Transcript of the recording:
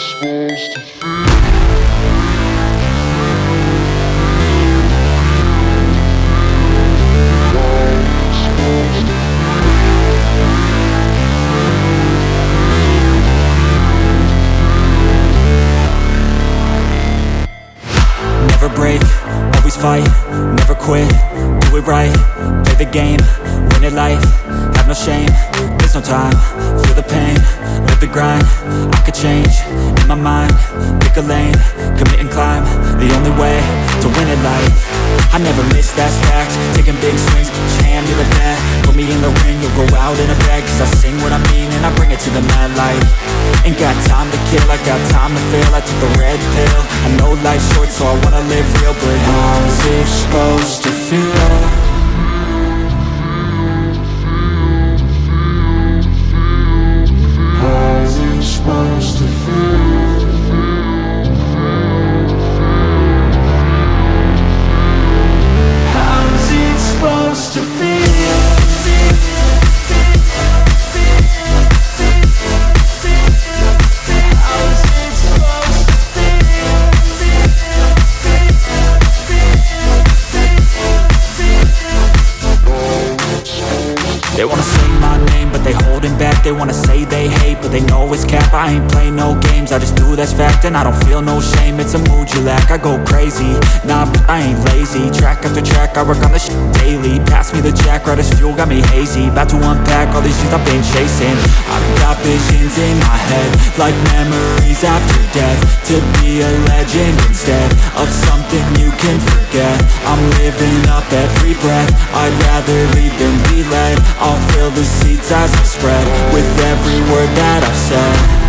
Never break, always fight, never quit, do it right, play the game, win it life, have no shame, there's no time, feel the pain, live the grind, I could change, in my mind, pick a lane, commit and climb, the only way to win it life. I never miss, that's fact, taking big swings, put your hand to the bat, put me in the ring, you'll go out in a bag, cause I sing what I mean and I bring it to the mad light. Ain't got time to kill, I got time to feel, I took the red pill, I know life's short so I wanna live real, but how's it supposed to feel? How's it supposed to feel? How's it supposed to feel? They wanna say my name, but they holding back. They wanna say they hate, but they know it's cap. I ain't play no games, I just do that's fact. And I don't feel no shame, it's a mood you lack. I go crazy, nah, but I ain't lazy. Track after track, I work on this shit daily. Pass me the jack, right as fuel, got me hazy. About to unpack all these things I've been chasing. I've got visions in my head, like memories after death. To be a legend instead of something you can forget. I'm living up every breath, I'd rather lead than be led. I'll fill the seats as I spread with every word that I've said.